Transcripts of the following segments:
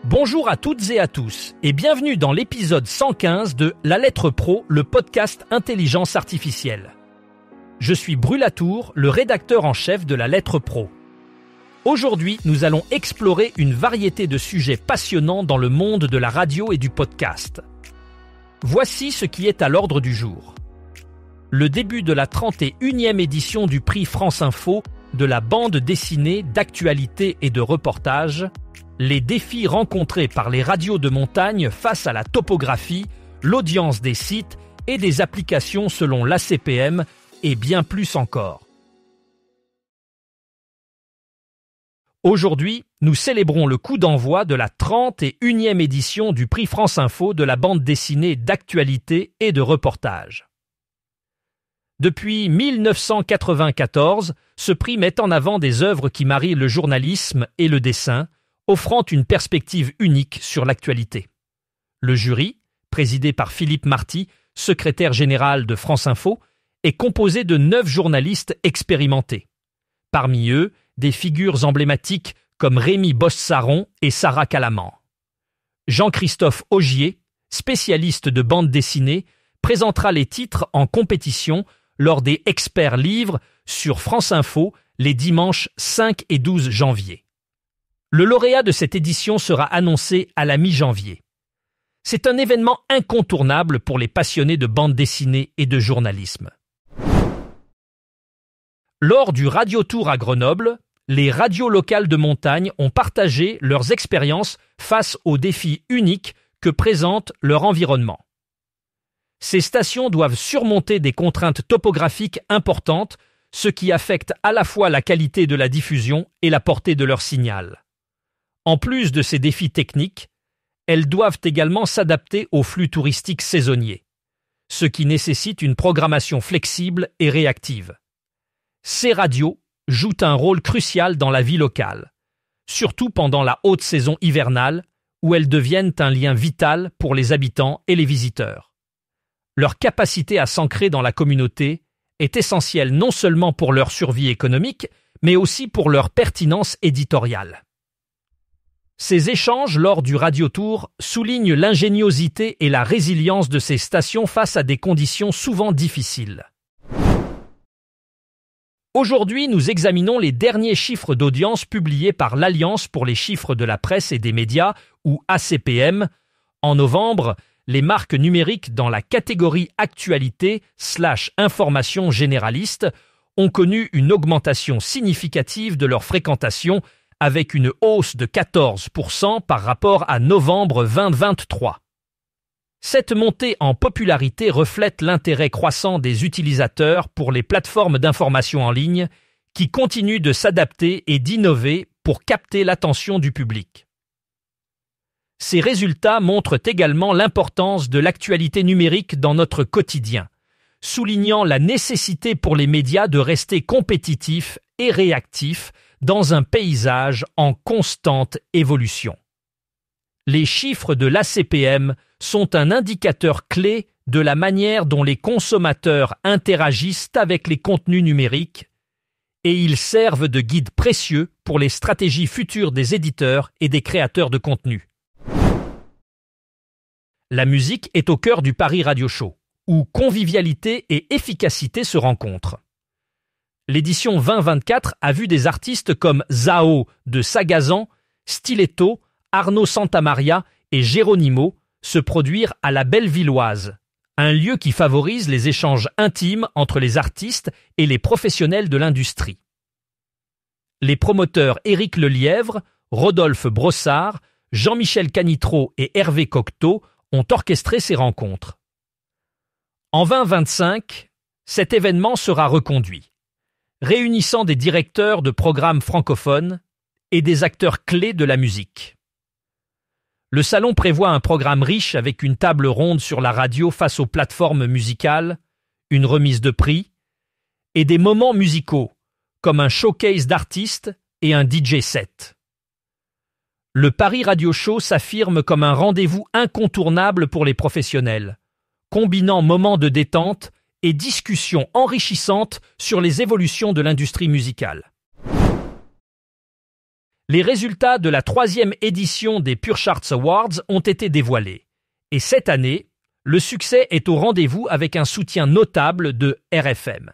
Bonjour à toutes et à tous et bienvenue dans l'épisode 115 de La Lettre Pro, le podcast Intelligence Artificielle. Je suis Brulatour, le rédacteur en chef de La Lettre Pro. Aujourd'hui, nous allons explorer une variété de sujets passionnants dans le monde de la radio et du podcast. Voici ce qui est à l'ordre du jour. Le début de la 31e édition du prix France Info de la bande dessinée d'actualité et de reportage, les défis rencontrés par les radios de montagne face à la topographie, l'audience des sites et des applications selon l'ACPM et bien plus encore. Aujourd'hui, nous célébrons le coup d'envoi de la 31e édition du prix France Info de la bande dessinée d'actualité et de reportage. Depuis 1994, ce prix met en avant des œuvres qui marient le journalisme et le dessin, offrant une perspective unique sur l'actualité. Le jury, présidé par Philippe Marty, secrétaire général de France Info, est composé de 9 journalistes expérimentés. Parmi eux, des figures emblématiques comme Rémi Bosssaron et Sarah Calaman. Jean-Christophe Augier, spécialiste de bande dessinée, présentera les titres en compétition lors des Experts Livres sur France Info les dimanches 5 et 12 janvier. Le lauréat de cette édition sera annoncé à la mi-janvier. C'est un événement incontournable pour les passionnés de bande dessinée et de journalisme. Lors du Radio Tour à Grenoble, les radios locales de montagne ont partagé leurs expériences face aux défis uniques que présente leur environnement. Ces stations doivent surmonter des contraintes topographiques importantes, ce qui affecte à la fois la qualité de la diffusion et la portée de leur signal. En plus de ces défis techniques, elles doivent également s'adapter aux flux touristiques saisonniers, ce qui nécessite une programmation flexible et réactive. Ces radios jouent un rôle crucial dans la vie locale, surtout pendant la haute saison hivernale, où elles deviennent un lien vital pour les habitants et les visiteurs. Leur capacité à s'ancrer dans la communauté est essentielle non seulement pour leur survie économique, mais aussi pour leur pertinence éditoriale. Ces échanges lors du Radio Tour soulignent l'ingéniosité et la résilience de ces stations face à des conditions souvent difficiles. Aujourd'hui, nous examinons les derniers chiffres d'audience publiés par l'Alliance pour les chiffres de la presse et des médias, ou ACPM. En novembre, les marques numériques dans la catégorie actualité/information généraliste ont connu une augmentation significative de leur fréquentation avec une hausse de 14% par rapport à novembre 2023. Cette montée en popularité reflète l'intérêt croissant des utilisateurs pour les plateformes d'information en ligne qui continuent de s'adapter et d'innover pour capter l'attention du public. Ces résultats montrent également l'importance de l'actualité numérique dans notre quotidien, soulignant la nécessité pour les médias de rester compétitifs et réactifs dans un paysage en constante évolution. Les chiffres de l'ACPM sont un indicateur clé de la manière dont les consommateurs interagissent avec les contenus numériques et ils servent de guide précieux pour les stratégies futures des éditeurs et des créateurs de contenu. La musique est au cœur du Paris Radio Show, où convivialité et efficacité se rencontrent. L'édition 2024 a vu des artistes comme Zao de Sagazan, Stiletto, Arnaud Santamaria et Geronimo se produire à la Bellevilloise, un lieu qui favorise les échanges intimes entre les artistes et les professionnels de l'industrie. Les promoteurs Éric Lelièvre, Rodolphe Brossard, Jean-Michel Canitro et Hervé Cocteau ont orchestré ces rencontres. En 2025, cet événement sera reconduit, réunissant des directeurs de programmes francophones et des acteurs clés de la musique. Le salon prévoit un programme riche avec une table ronde sur la radio face aux plateformes musicales, une remise de prix et des moments musicaux comme un showcase d'artistes et un DJ set. Le Paris Radio Show s'affirme comme un rendez-vous incontournable pour les professionnels, combinant moments de détente et discussions enrichissantes sur les évolutions de l'industrie musicale. Les résultats de la 3e édition des Pure Charts Awards ont été dévoilés. Et cette année, le succès est au rendez-vous avec un soutien notable de RFM.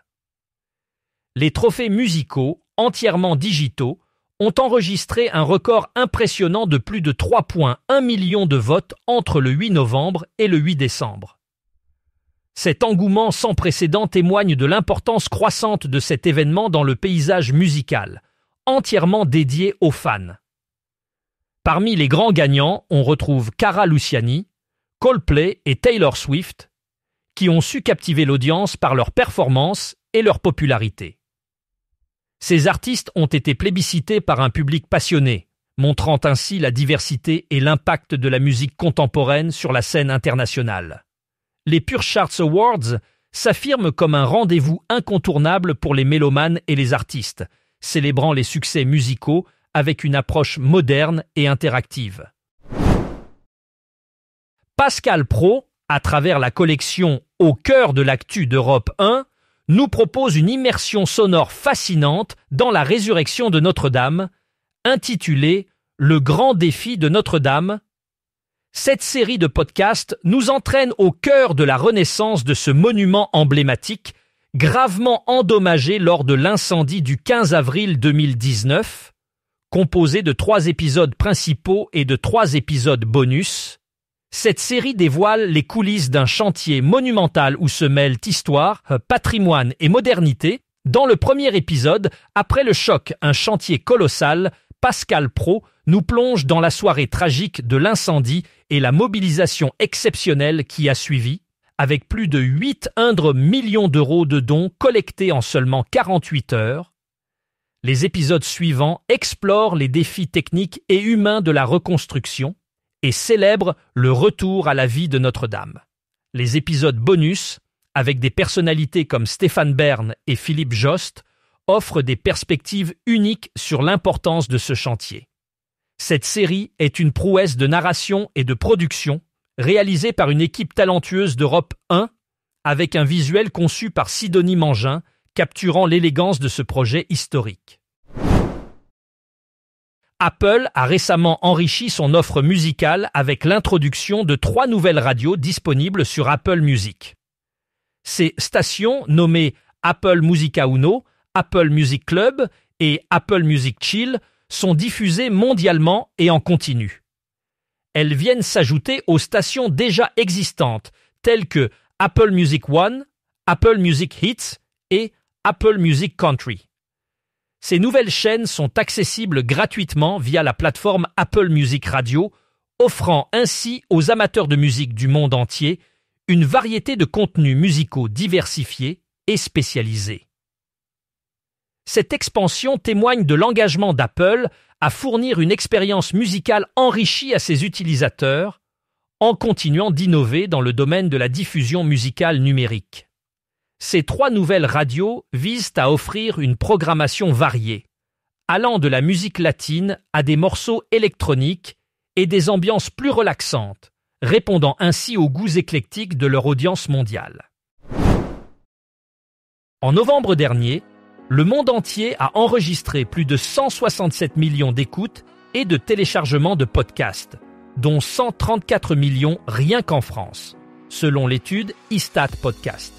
Les trophées musicaux, entièrement digitaux, ont enregistré un record impressionnant de plus de 3,1 millions de votes entre le 8 novembre et le 8 décembre. Cet engouement sans précédent témoigne de l'importance croissante de cet événement dans le paysage musical, entièrement dédié aux fans. Parmi les grands gagnants, on retrouve Cara Luciani, Coldplay et Taylor Swift, qui ont su captiver l'audience par leur performance et leur popularité. Ces artistes ont été plébiscités par un public passionné, montrant ainsi la diversité et l'impact de la musique contemporaine sur la scène internationale. Les Pure Charts Awards s'affirment comme un rendez-vous incontournable pour les mélomanes et les artistes, célébrant les succès musicaux avec une approche moderne et interactive. Pascal Praud, à travers la collection Au cœur de l'actu d'Europe 1, nous propose une immersion sonore fascinante dans la résurrection de Notre-Dame, intitulée « Le grand défi de Notre-Dame ». Cette série de podcasts nous entraîne au cœur de la renaissance de ce monument emblématique, gravement endommagé lors de l'incendie du 15 avril 2019, composé de 3 épisodes principaux et de 3 épisodes bonus. Cette série dévoile les coulisses d'un chantier monumental où se mêlent histoire, patrimoine et modernité. Dans le premier épisode, après le choc, un chantier colossal, Pascal Praud nous plonge dans la soirée tragique de l'incendie et la mobilisation exceptionnelle qui a suivi, avec plus de 8 millions d'euros de dons collectés en seulement 48 heures. Les épisodes suivants explorent les défis techniques et humains de la reconstruction et célèbrent le retour à la vie de Notre-Dame. Les épisodes bonus, avec des personnalités comme Stéphane Bern et Philippe Jost, offrent des perspectives uniques sur l'importance de ce chantier. Cette série est une prouesse de narration et de production, réalisée par une équipe talentueuse d'Europe 1, avec un visuel conçu par Sidonie Mangin, capturant l'élégance de ce projet historique. Apple a récemment enrichi son offre musicale avec l'introduction de 3 nouvelles radios disponibles sur Apple Music. Ces stations, nommées Apple Musica Uno, Apple Music Club et Apple Music Chill, sont diffusées mondialement et en continu. Elles viennent s'ajouter aux stations déjà existantes, telles que Apple Music One, Apple Music Hits et Apple Music Country. Ces nouvelles chaînes sont accessibles gratuitement via la plateforme Apple Music Radio, offrant ainsi aux amateurs de musique du monde entier une variété de contenus musicaux diversifiés et spécialisés. Cette expansion témoigne de l'engagement d'Apple à fournir une expérience musicale enrichie à ses utilisateurs, en continuant d'innover dans le domaine de la diffusion musicale numérique. Ces 3 nouvelles radios visent à offrir une programmation variée, allant de la musique latine à des morceaux électroniques et des ambiances plus relaxantes, répondant ainsi aux goûts éclectiques de leur audience mondiale. En novembre dernier, le monde entier a enregistré plus de 167 millions d'écoutes et de téléchargements de podcasts, dont 134 millions rien qu'en France, selon l'étude Istat Podcast.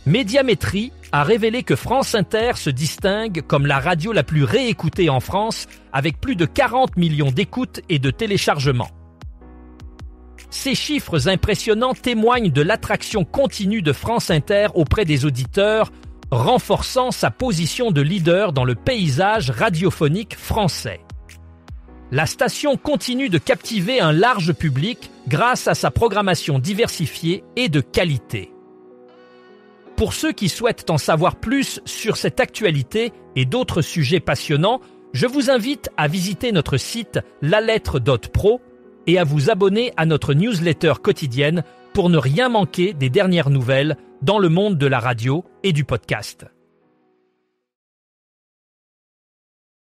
Médiamétrie a révélé que France Inter se distingue comme la radio la plus réécoutée en France, avec plus de 40 millions d'écoutes et de téléchargements. Ces chiffres impressionnants témoignent de l'attraction continue de France Inter auprès des auditeurs, renforçant sa position de leader dans le paysage radiophonique français. La station continue de captiver un large public grâce à sa programmation diversifiée et de qualité. Pour ceux qui souhaitent en savoir plus sur cette actualité et d'autres sujets passionnants, je vous invite à visiter notre site lalettre.pro et à vous abonner à notre newsletter quotidienne pour ne rien manquer des dernières nouvelles dans le monde de la radio et du podcast.